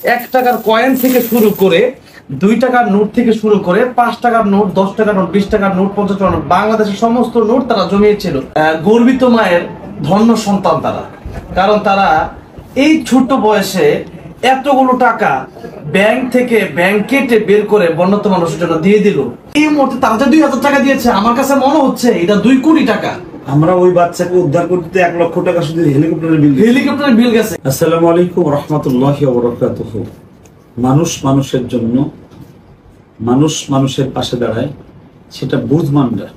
1 টাকার কয়েন থেকে শুরু করে 2 টাকার নোট থেকে শুরু করে 5 টাকার নোট, 10 টাকার নোট, 20 টাকার নোট, 50 টাকার নোট, বাংলাদেশের সমস্ত নোট তারা জমিয়েছিল। গর্বিত মায়ের ধন্য সন্তান তারা, কারণ তারা এই ছোট বয়সে এতগুলো টাকা ব্যাংক থেকে কেটে বের করে বন্যত মানুষের জন্য দিয়ে দিল। এই মুহূর্তে তারা যে 2000 টাকা দিয়েছে, আমার কাছে মনে হচ্ছে এটা 2 কোটি টাকা। আমরা ওই বাচ্চাকে উদ্ধার করতে 1 লক্ষ টাকা শুধু হেলিকপ্টারের বিল গেছে। আসসালামু আলাইকুম রাহমাতুল্লাহি ওয়া বারাকাতুহু। মানুষ মানুষের জন্য, মানুষ মানুষের পাশে দাঁড়ায়, সেটা বুঝমানরা।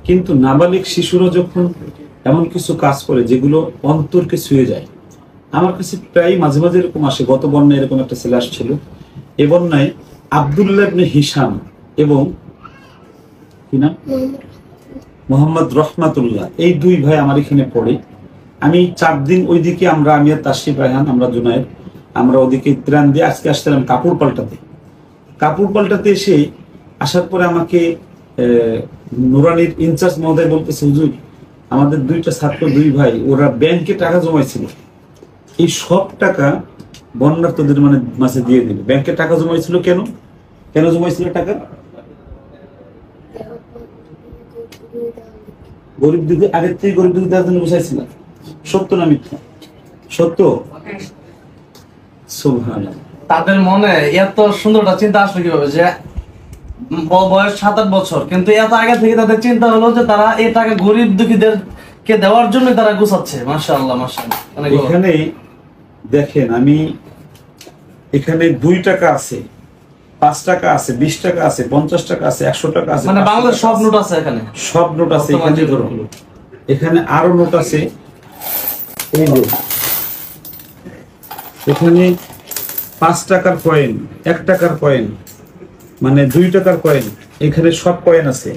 কিন্তু নাবালিক শিশুরা যখন এমন কিছু কাজ করে যেগুলো অন্তরকে ছুঁয়ে যায়, আমার কাছে প্রায় মাঝে মাঝে এরকম আসে। গত বন্যায় এরকম একটা ছেলে আসছিল। এ বন্যায় আব্দুল্লাহ ইবনে হিশাম এবং কি নাম, মোহাম্মদ রহমাতুল্লাহ, এই 2 ভাই আমার এখানে পড়ে। আমি 4 দিন ওইদিকে আমি আর তাশরিফ রায়হান, আমরা জুনায়েদ, আমরা ওদিকে ত্রাণ দিয়ে আজকে আসছিলাম কাপড় পাল্টাতে এসে আসার পরে আমাকে নুরানির ইনচার্জ মহোদয় বলতেছে, হুজুর আমাদের 2টা ছাত্র 2 ভাই ওরা ব্যাংকে টাকা জমাইছিল, এই সব টাকা বন্যার্তদের মাঝে দিয়ে দিল। ব্যাংকে টাকা জমাইছিল কেন জমাইছিল টাকা? গরিব দিদি আগের থেকে গরিব দিদি দেওয়ার জন্য বসাইছিল। সত্য না মিথ্যা? সত্য। সুবহানাল্লাহ। তাদের মনে এত সুন্দরটা চিন্তা আসলো কিভাবে যে বয়স 7-8 বছর, কিন্তু এত আগে থেকে তাদের চিন্তা হলো যে তারা এই টাকা গরিব দুঃখীদেরকে দেওয়ার জন্য তারা গুছাচ্ছে। মাশাআল্লাহ মাশাআল্লাহ। এখানে দেখেন, আমি এখানে 2 টাকা আছে, 5 টাকা আছে, 20 টাকা আছে, 50 টাকা আছে, 100 টাকা আছে, মানে বাংলার সব নোট আছে এখানে, সব নোট আছে এখানে। ধরো এখানে আরো নোট আছে, এই যে এখানে 5 টাকার কয়েন, 1 টাকার কয়েন, মানে 2 টাকার কয়েন, এখানে সব কয়েন আছে।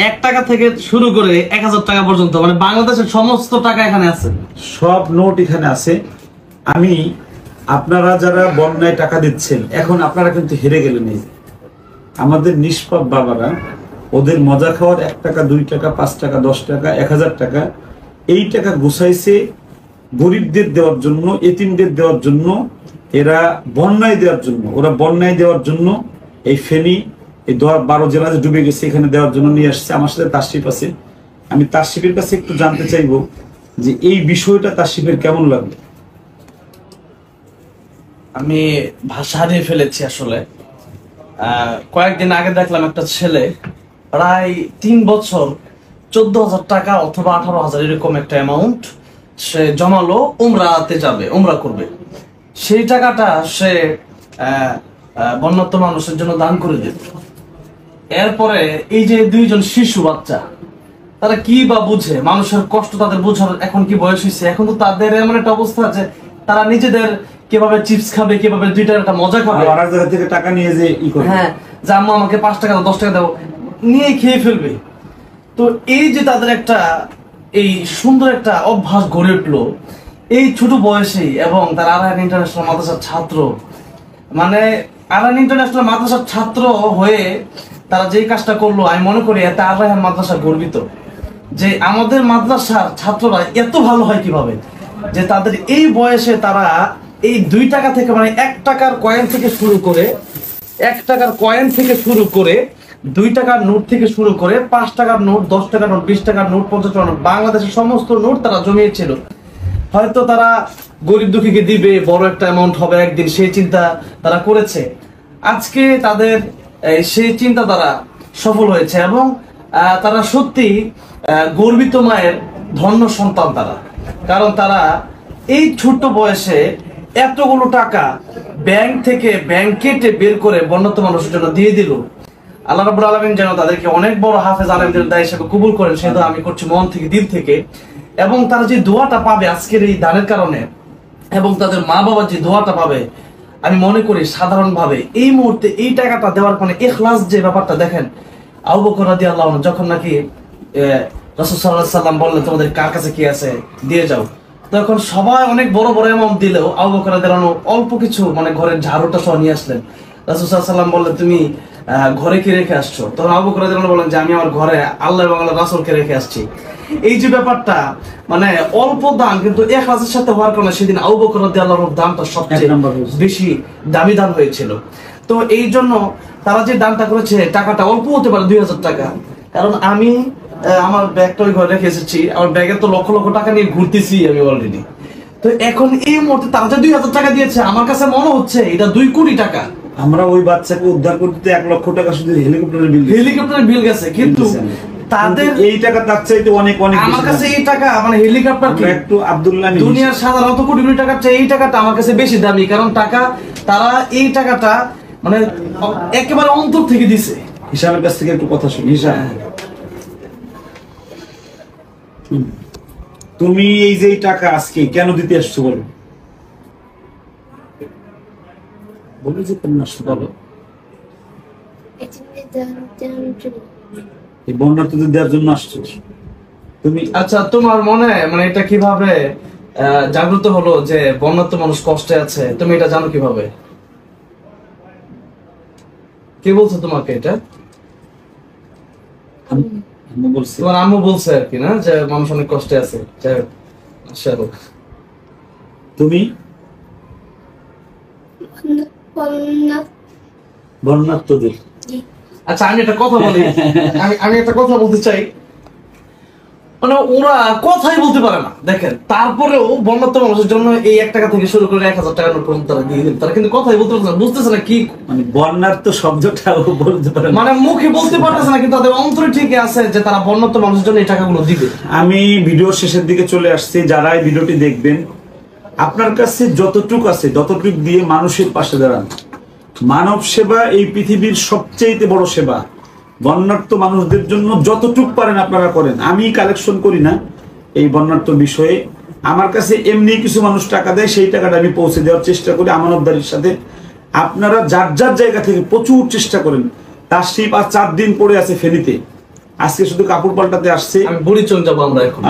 1 টাকা থেকে শুরু করে 1000 টাকা পর্যন্ত, মানে বাংলাদেশের সমস্ত টাকা এখানে আছে, সব নোট এখানে আছে। আমি আপনারা যারা বন্যায় টাকা দিচ্ছেন, এখন আপনারা কিন্তু হেরে গেলেন। এই আমাদের নিষ্পাপ বাবারা ওদের মজা খাওয়ার 1 টাকা, 2 টাকা, 5 টাকা, 10 টাকা, 1000 টাকা, এই টাকা গুছাইছে গরিবদের দেওয়ার জন্য, এতিমদের দেওয়ার জন্য, এরা বন্যায় দেওয়ার জন্য, ওরা বন্যায় দেওয়ার জন্য এই ফেনী, এই 12 জেলা যে ডুবে গেছে এখানে দেওয়ার জন্য নিয়ে আসছে। আমার সাথে তাশরিফ আছে, আমি তাশরিফের কাছে একটু জানতে চাইবো যে এই বিষয়টা তাশরিফের কেমন লাগলো। আমি ভাষা হারিয়ে ফেলেছি আসলে। কয়েকদিন আগে দেখলাম একটা ছেলে প্রায় 3 বছর 14,000 টাকা অথবা 18,000 এরকম একটা অ্যামাউন্ট সে জমালো, উমরাতে যাবে, উমরা করবে। সেই টাকাটা সে বন্যার্ত মানুষের জন্য দান করে দিল। এরপরে এই যে 2 জন শিশু বাচ্চা, তারা কি বা বুঝে মানুষের কষ্ট, তাদের বোঝার এখন কি বয়স হয়েছে? এখন তো তাদের এমন একটা অবস্থা আছে, তারা নিজেদের কিভাবে চিপস খাবে, কিভাবে 2 টাকার একটা মজা খাবে, আর জায়গা থেকে টাকা নিয়ে যে হ্যাঁ, যে আম্মু আমাকে 5 টাকা 10 টাকা দাও, নিয়ে খেয়ে ফেলবে। তো এই যে তাদের একটা এই সুন্দর একটা অভ্যাস গড়ে উঠলো এই ছোট বয়সেই, এবং তারা আরহান ইন্টারন্যাশনাল মাদ্রাসার ছাত্র, মানে আরহান ইন্টারন্যাশনাল মাদ্রাসার ছাত্র হয়ে তারা যেই কাজটা করলো, আমি মনে করি এতে আরহান মাদ্রাসা গর্বিত যে আমাদের মাদ্রাসার ছাত্ররা এত ভালো হয় কিভাবে, যে তাদের এই বয়সে তারা এই 2 টাকা থেকে, মানে 1 টাকার কয়েন থেকে শুরু করে 1 টাকার কয়েন থেকে শুরু করে 2 টাকার নোট থেকে শুরু করে 5 টাকার নোট, 10 টাকার নোট, 20 টাকার নোট, 50 টাকার নোট, বাংলাদেশের সমস্ত নোট তারা জমিয়েছিল। হয়তো তারা গরিব দুঃখীকে দিবে, বড় একটা অ্যামাউন্ট হবে একদিন, সেই চিন্তা তারা করেছে। আজকে তাদের সেই চিন্তা তারা সফল হয়েছে, এবং তারা সত্যি গর্বিত মায়ের ধন্য সন্তান তারা, কারণ তারা এই ছোট্ট বয়সে এতগুলো টাকা ব্যাংক থেকে কেটে বের করে বন্যার্ত মানুষের জন্য দিয়ে দিল। আল্লাহ রাব্বুল আলামিন যেন তাদেরকে অনেক বড় হাফেজ আলেমদের দায় হিসেবে কবুল করেন, সেটা আমি করছি মন থেকে, দিল থেকে। এবং তারা যে দোয়াটা পাবে আজকের এই দানের কারণে, এবং তাদের মা বাবা যে দোয়াটা পাবে, আমি মনে করি সাধারণভাবে এই মুহূর্তে এই টাকাটা দেওয়ার মানে ইখলাস যে ব্যাপারটা দেখেন, আবু বকর রাদিয়াল্লাহু আনহু যখন নাকি রাসূল সাল্লাল্লাহু আলাইহি সাল্লাম বললেন তোমাদের কার কাছে কি আছে দিয়ে যাও, তখন সবাই অনেক বড় বড় অ্যামাউন্ট দিলেও আবু বকর রাদিয়াল্লাহু আনহু অল্প কিছু, মানে ঘরের ঝাড়ুটা সহ নিয়ে আসলেন। রাসূল সাল্লাল্লাহু আলাইহি সাল্লাম বললেন তুমি ঘরে কি রেখে আসছো? তখন আবু বকর রাদিয়াল্লাহু আনহু বলেন যে আমি আমার ঘরে আল্লাহ এবং আল্লাহর রাসূলকে রেখে আসছি। এই যে ব্যাপারটা, মানে অল্প দান কিন্তু ইখলাসের সাথে হওয়ার কারণে সেদিন আবু বকর রাদিয়াল্লাহু আনহুর দানটা সবচেয়ে বেশি দামি দান হয়েছিল। তো এই জন্য তারা যে দানটা করেছে, টাকাটা অল্প হতে পারে 2000 টাকা, কারণ আমি আমার ব্যাগটা ওই ঘরে রেখে এসেছি, আমার ব্যাগে তো লক্ষ লক্ষ টাকা নিয়ে ঘুরতেছি আমি অলরেডি। তো এখন এই মুহূর্তে তারা যে 2000 টাকা দিয়েছে, আমার কাছে মনে হচ্ছে এটা 2 কোটি টাকা। আমরা ওই বাচ্চাকে উদ্ধার করতে 1 লক্ষ টাকা শুধু হেলিকপ্টারের বিল গেছে, কিন্তু তাদের এই টাকা তার চাইতে অনেক অনেক আমার কাছে এই টাকা, মানে হেলিকপ্টার কি একটু আব্দুল্লাহ দুনিয়ার সাধারণত কোটি কোটি টাকার চেয়ে এই টাকাটা আমার কাছে বেশি দামি, কারণ টাকা তারা এই টাকাটা মানে একেবারে অন্তর থেকে দিছে। হিসাবের কাছ থেকে একটু কথা শুনি। হিসাব, তুমি এই যে টাকা আজকে কেন দিতে আসছো বলো? বলো যে কেন আসছো বলো। এই বন্যার্থদের দেওয়ার জন্য আসছো তুমি? আচ্ছা, তোমার মনে মানে এটা কিভাবে জাগ্রত হলো যে বন্যার্থ মানুষ কষ্টে আছে? তুমি এটা জানো কিভাবে? কে বলছো তোমাকে এটা? তোমার আম্মু বলছে আর কি, না, যে মানুষ অনেক কষ্টে আছে। তুমি বন্যার্থদের। আচ্ছা, আমি একটা কথা বলি, আমি একটা কথা বলতে চাই, মানে ওরা কথাই বলতে পারে না, দেখেন, তারপরেও বন্যার্থ মানুষের জন্য এই 1 টাকা থেকে শুরু করে 1000 টাকা নোট পর্যন্ত তারা দিয়ে দিন। তারা কিন্তু কথাই বলতে পারছে না, বুঝতেছে না কি মানে বন্যার্থ শব্দটা বলতে পারে না, মানে মুখে বলতে পারতেছে না, কিন্তু তাদের অন্তরে ঠিকই আছে যে তারা বন্যার্থ মানুষের জন্য এই টাকাগুলো দিবে। আমি ভিডিওর শেষের দিকে চলে আসছি, যারা এই ভিডিওটি দেখবেন আপনার কাছে যতটুকু আছে ততটুকু দিয়ে মানুষের পাশে দাঁড়ান। মানব সেবা এই পৃথিবীর সবচেয়ে বড় সেবা। বন্যার্থ মানুষদের জন্য যতটুকু পারেন আপনারা করেন। আমি কালেকশন করি না এই বন্যার্থ বিষয়ে, আমার কাছে এমনি কিছু মানুষ টাকা দেয়, সেই টাকাটা আমি পৌঁছে দেওয়ার চেষ্টা করি আমানতদারির সাথে। আপনারা যার যার জায়গা থেকে প্রচুর চেষ্টা করেন। তাশরিফ আর 4 দিন পরে আছে ফেনীতে, আজকে শুধু কাপড় পাল্টাতে আসছে। বুড়িচং যাবো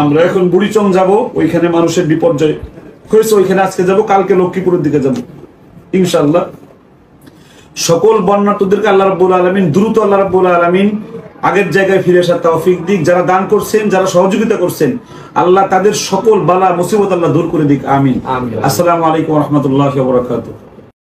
আমরা এখন বুড়িচং যাব, ওইখানে মানুষের বিপর্যয় হয়েছে, ওইখানে আজকে যাব, কালকে লক্ষ্মীপুরের দিকে যাব ইনশাআল্লাহ। সকল বন্যার্থদেরকে আল্লাহ রাব্বুল আলামিন দ্রুত আল্লাহ রাব্বুল আলামিন আগের জায়গায় ফিরে আসার তৌফিক দিক। যারা দান করছেন, যারা সহযোগিতা করছেন, আল্লাহ তাদের সকল বালা মুসিবত আল্লাহ দূর করে দিক। আমিন। আসসালামু আলাইকুম ওয়া রাহমাতুল্লাহি ওয়া বারাকাতুহু।